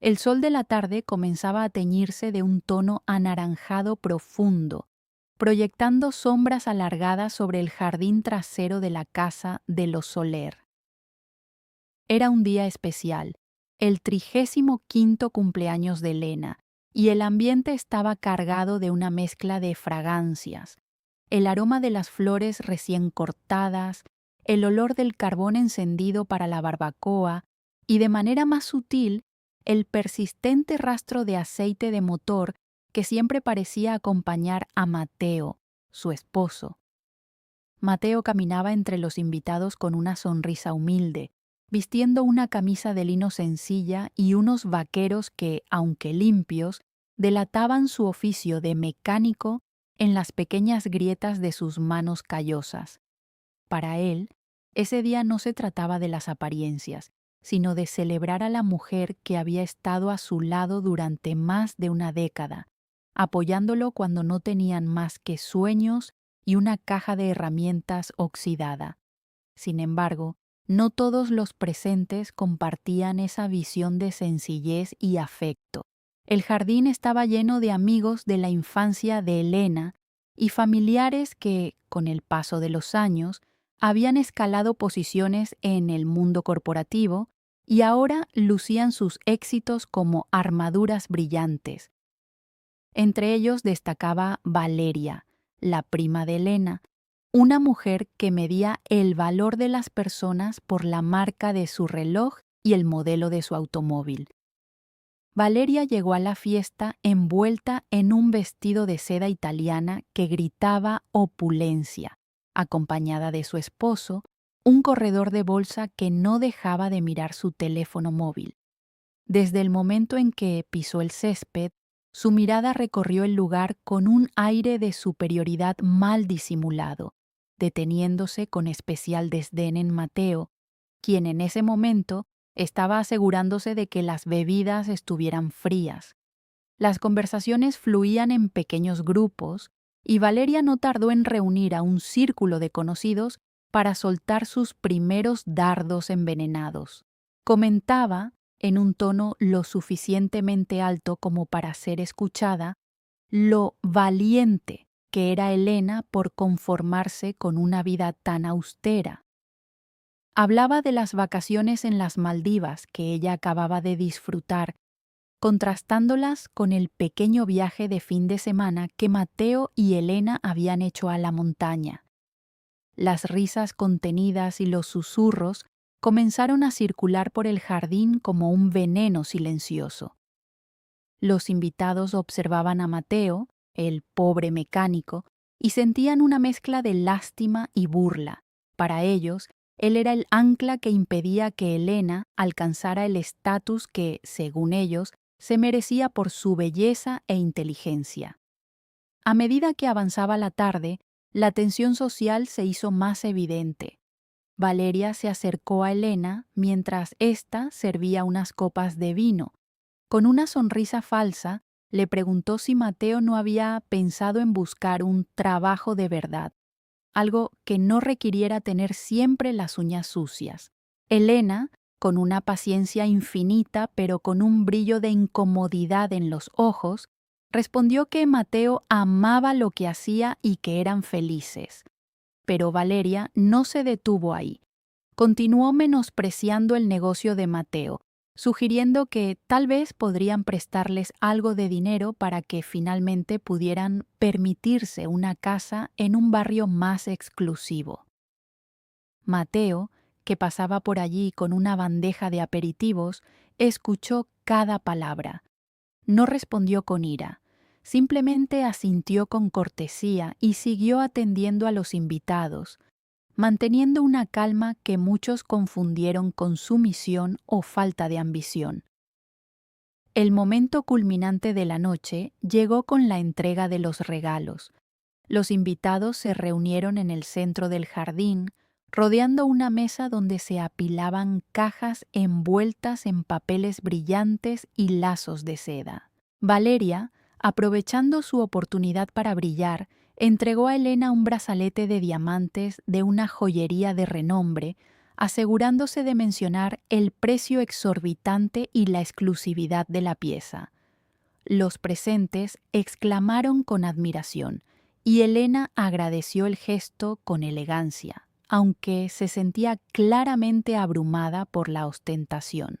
El sol de la tarde comenzaba a teñirse de un tono anaranjado profundo, proyectando sombras alargadas sobre el jardín trasero de la casa de los Soler. Era un día especial, el 35º cumpleaños de Elena, y el ambiente estaba cargado de una mezcla de fragancias, el aroma de las flores recién cortadas, el olor del carbón encendido para la barbacoa y, de manera más sutil, el persistente rastro de aceite de motor que siempre parecía acompañar a Mateo, su esposo. Mateo caminaba entre los invitados con una sonrisa humilde, vistiendo una camisa de lino sencilla y unos vaqueros que, aunque limpios, delataban su oficio de mecánico en las pequeñas grietas de sus manos callosas. Para él, ese día no se trataba de las apariencias, sino de celebrar a la mujer que había estado a su lado durante más de una década, apoyándolo cuando no tenían más que sueños y una caja de herramientas oxidada. Sin embargo, no todos los presentes compartían esa visión de sencillez y afecto. El jardín estaba lleno de amigos de la infancia de Elena y familiares que, con el paso de los años, habían escalado posiciones en el mundo corporativo y ahora lucían sus éxitos como armaduras brillantes. Entre ellos destacaba Valeria, la prima de Elena, una mujer que medía el valor de las personas por la marca de su reloj y el modelo de su automóvil. Valeria llegó a la fiesta envuelta en un vestido de seda italiana que gritaba opulencia, acompañada de su esposo, un corredor de bolsa que no dejaba de mirar su teléfono móvil. Desde el momento en que pisó el césped, su mirada recorrió el lugar con un aire de superioridad mal disimulado, deteniéndose con especial desdén en Mateo, quien en ese momento estaba asegurándose de que las bebidas estuvieran frías. Las conversaciones fluían en pequeños grupos y Valeria no tardó en reunir a un círculo de conocidos para soltar sus primeros dardos envenenados. Comentaba, en un tono lo suficientemente alto como para ser escuchada, lo valiente que era Elena por conformarse con una vida tan austera. Hablaba de las vacaciones en las Maldivas que ella acababa de disfrutar, contrastándolas con el pequeño viaje de fin de semana que Mateo y Elena habían hecho a la montaña. Las risas contenidas y los susurros comenzaron a circular por el jardín como un veneno silencioso. Los invitados observaban a Mateo, el pobre mecánico, y sentían una mezcla de lástima y burla. Para ellos, él era el ancla que impedía que Elena alcanzara el estatus que, según ellos, se merecía por su belleza e inteligencia. A medida que avanzaba la tarde, la tensión social se hizo más evidente. Valeria se acercó a Elena mientras ésta servía unas copas de vino. Con una sonrisa falsa, le preguntó si Mateo no había pensado en buscar un trabajo de verdad, algo que no requiriera tener siempre las uñas sucias. Elena, con una paciencia infinita pero con un brillo de incomodidad en los ojos, respondió que Mateo amaba lo que hacía y que eran felices. Pero Valeria no se detuvo ahí. Continuó menospreciando el negocio de Mateo, sugiriendo que tal vez podrían prestarles algo de dinero para que finalmente pudieran permitirse una casa en un barrio más exclusivo. Mateo, que pasaba por allí con una bandeja de aperitivos, escuchó cada palabra. No respondió con ira, simplemente asintió con cortesía y siguió atendiendo a los invitados, manteniendo una calma que muchos confundieron con sumisión o falta de ambición. El momento culminante de la noche llegó con la entrega de los regalos. Los invitados se reunieron en el centro del jardín, rodeando una mesa donde se apilaban cajas envueltas en papeles brillantes y lazos de seda. Valeria, aprovechando su oportunidad para brillar, entregó a Elena un brazalete de diamantes de una joyería de renombre, asegurándose de mencionar el precio exorbitante y la exclusividad de la pieza. Los presentes exclamaron con admiración, y Elena agradeció el gesto con elegancia, aunque se sentía claramente abrumada por la ostentación.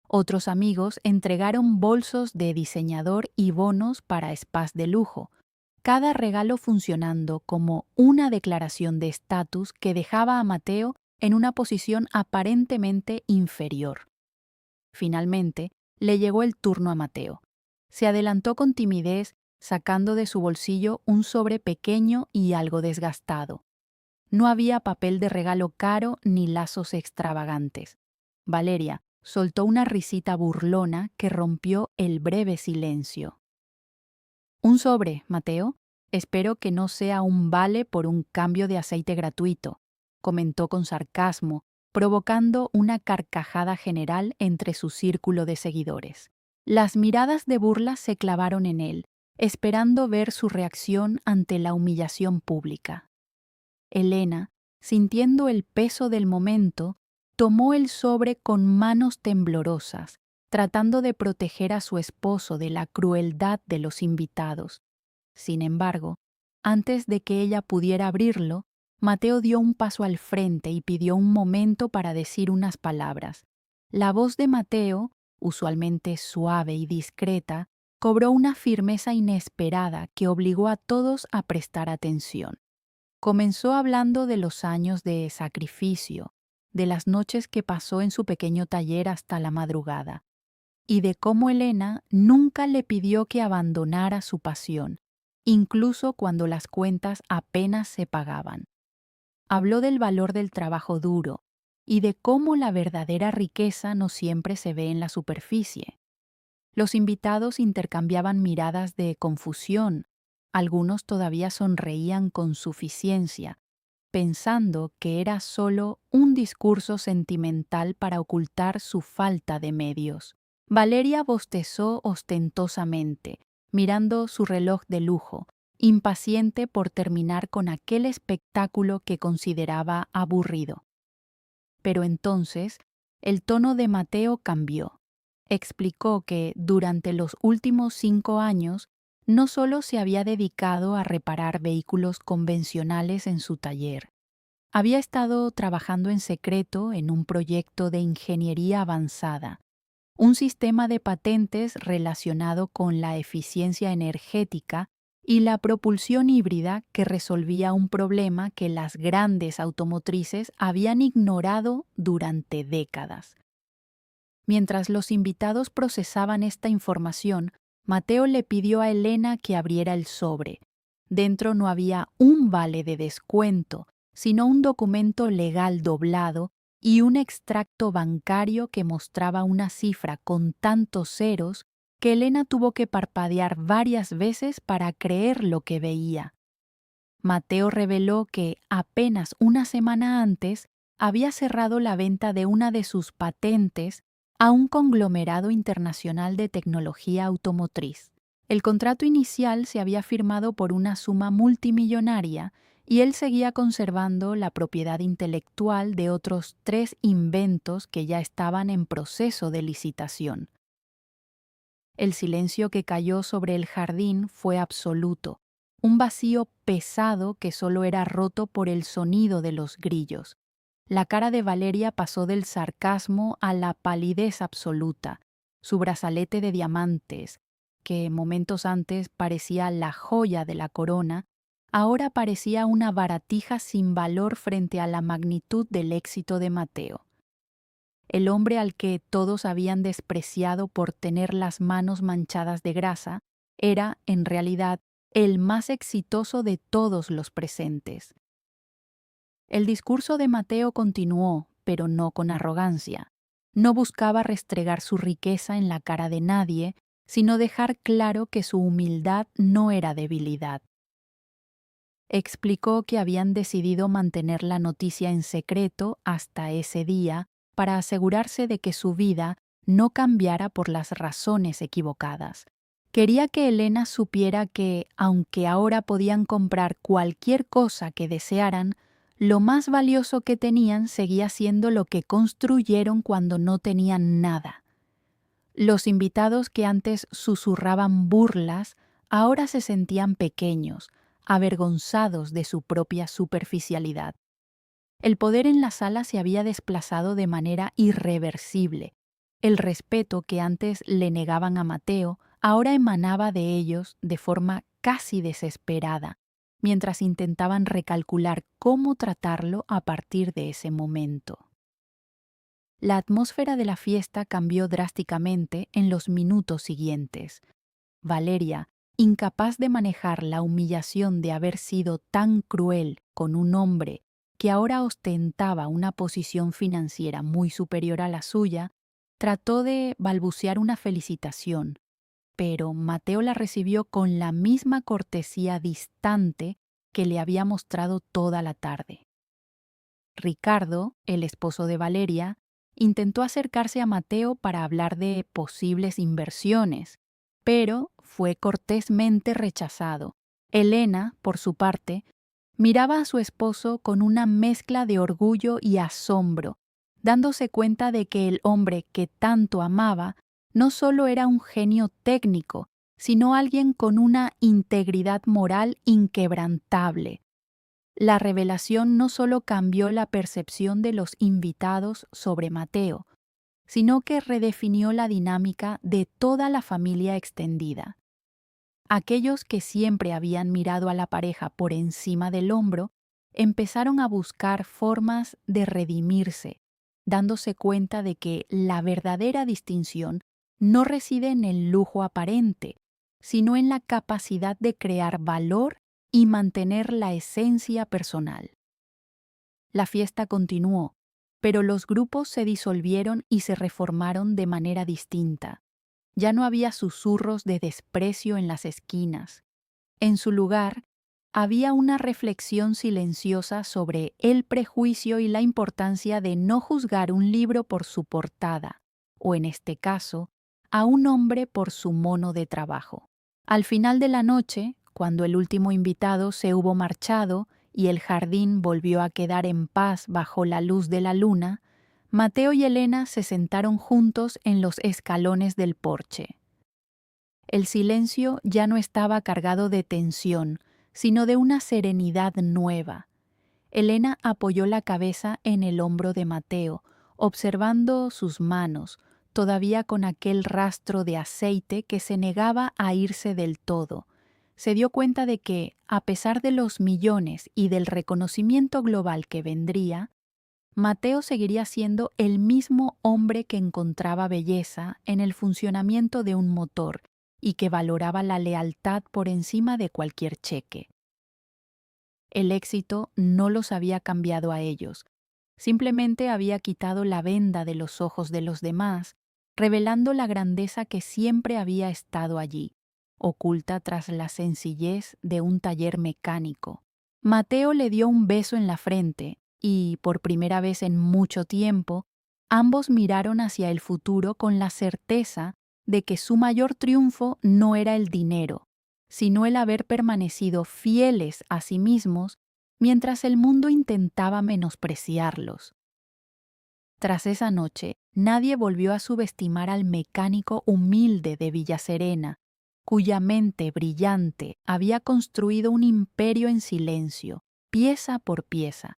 Otros amigos entregaron bolsos de diseñador y bonos para spas de lujo, cada regalo funcionando como una declaración de estatus que dejaba a Mateo en una posición aparentemente inferior. Finalmente, le llegó el turno a Mateo. Se adelantó con timidez, sacando de su bolsillo un sobre pequeño y algo desgastado. No había papel de regalo caro ni lazos extravagantes. Valeria soltó una risita burlona que rompió el breve silencio. «Un sobre, Mateo. Espero que no sea un vale por un cambio de aceite gratuito», comentó con sarcasmo, provocando una carcajada general entre su círculo de seguidores. Las miradas de burla se clavaron en él, esperando ver su reacción ante la humillación pública. Elena, sintiendo el peso del momento, tomó el sobre con manos temblorosas, tratando de proteger a su esposo de la crueldad de los invitados. Sin embargo, antes de que ella pudiera abrirlo, Mateo dio un paso al frente y pidió un momento para decir unas palabras. La voz de Mateo, usualmente suave y discreta, cobró una firmeza inesperada que obligó a todos a prestar atención. Comenzó hablando de los años de sacrificio, de las noches que pasó en su pequeño taller hasta la madrugada, y de cómo Elena nunca le pidió que abandonara su pasión, incluso cuando las cuentas apenas se pagaban. Habló del valor del trabajo duro y de cómo la verdadera riqueza no siempre se ve en la superficie. Los invitados intercambiaban miradas de confusión. Algunos todavía sonreían con suficiencia, pensando que era solo un discurso sentimental para ocultar su falta de medios. Valeria bostezó ostentosamente, mirando su reloj de lujo, impaciente por terminar con aquel espectáculo que consideraba aburrido. Pero entonces, el tono de Mateo cambió. Explicó que durante los últimos 5 años no solo se había dedicado a reparar vehículos convencionales en su taller, había estado trabajando en secreto en un proyecto de ingeniería avanzada, un sistema de patentes relacionado con la eficiencia energética y la propulsión híbrida que resolvía un problema que las grandes automotrices habían ignorado durante décadas. Mientras los invitados procesaban esta información, Mateo le pidió a Elena que abriera el sobre. Dentro no había un vale de descuento, sino un documento legal doblado y un extracto bancario que mostraba una cifra con tantos ceros que Elena tuvo que parpadear varias veces para creer lo que veía. Mateo reveló que apenas una semana antes había cerrado la venta de una de sus patentes a un conglomerado internacional de tecnología automotriz. El contrato inicial se había firmado por una suma multimillonaria y él seguía conservando la propiedad intelectual de otros 3 inventos que ya estaban en proceso de licitación. El silencio que cayó sobre el jardín fue absoluto, un vacío pesado que solo era roto por el sonido de los grillos. La cara de Valeria pasó del sarcasmo a la palidez absoluta. Su brazalete de diamantes, que momentos antes parecía la joya de la corona, ahora parecía una baratija sin valor frente a la magnitud del éxito de Mateo. El hombre al que todos habían despreciado por tener las manos manchadas de grasa era, en realidad, el más exitoso de todos los presentes. El discurso de Mateo continuó, pero no con arrogancia. No buscaba restregar su riqueza en la cara de nadie, sino dejar claro que su humildad no era debilidad. Explicó que habían decidido mantener la noticia en secreto hasta ese día para asegurarse de que su vida no cambiara por las razones equivocadas. Quería que Elena supiera que, aunque ahora podían comprar cualquier cosa que desearan, Lo más valioso que tenían seguía siendo lo que construyeron cuando no tenían nada. Los invitados que antes susurraban burlas ahora se sentían pequeños, avergonzados de su propia superficialidad. El poder en la sala se había desplazado de manera irreversible. El respeto que antes le negaban a Mateo ahora emanaba de ellos de forma casi desesperada, mientras intentaban recalcular cómo tratarlo a partir de ese momento. La atmósfera de la fiesta cambió drásticamente en los minutos siguientes. Valeria, incapaz de manejar la humillación de haber sido tan cruel con un hombre que ahora ostentaba una posición financiera muy superior a la suya, trató de balbucear una felicitación, pero Mateo la recibió con la misma cortesía distante que le había mostrado toda la tarde. Ricardo, el esposo de Valeria, intentó acercarse a Mateo para hablar de posibles inversiones, pero fue cortésmente rechazado. Elena, por su parte, miraba a su esposo con una mezcla de orgullo y asombro, dándose cuenta de que el hombre que tanto amaba no solo era un genio técnico, sino alguien con una integridad moral inquebrantable. La revelación no solo cambió la percepción de los invitados sobre Mateo, sino que redefinió la dinámica de toda la familia extendida. Aquellos que siempre habían mirado a la pareja por encima del hombro empezaron a buscar formas de redimirse, dándose cuenta de que la verdadera distinción no reside en el lujo aparente, sino en la capacidad de crear valor y mantener la esencia personal. La fiesta continuó, pero los grupos se disolvieron y se reformaron de manera distinta. Ya no había susurros de desprecio en las esquinas. En su lugar, había una reflexión silenciosa sobre el prejuicio y la importancia de no juzgar un libro por su portada, o en este caso, a un hombre por su mono de trabajo. Al final de la noche, cuando el último invitado se hubo marchado y el jardín volvió a quedar en paz bajo la luz de la luna, Mateo y Elena se sentaron juntos en los escalones del porche. El silencio ya no estaba cargado de tensión, sino de una serenidad nueva. Elena apoyó la cabeza en el hombro de Mateo, observando sus manos, todavía con aquel rastro de aceite que se negaba a irse del todo. Se dio cuenta de que, a pesar de los millones y del reconocimiento global que vendría, Mateo seguiría siendo el mismo hombre que encontraba belleza en el funcionamiento de un motor y que valoraba la lealtad por encima de cualquier cheque. El éxito no los había cambiado a ellos, simplemente había quitado la venda de los ojos de los demás, revelando la grandeza que siempre había estado allí, oculta tras la sencillez de un taller mecánico. Mateo le dio un beso en la frente y, por primera vez en mucho tiempo, ambos miraron hacia el futuro con la certeza de que su mayor triunfo no era el dinero, sino el haber permanecido fieles a sí mismos mientras el mundo intentaba menospreciarlos. Tras esa noche, nadie volvió a subestimar al mecánico humilde de Villa Serena, cuya mente brillante había construido un imperio en silencio, pieza por pieza,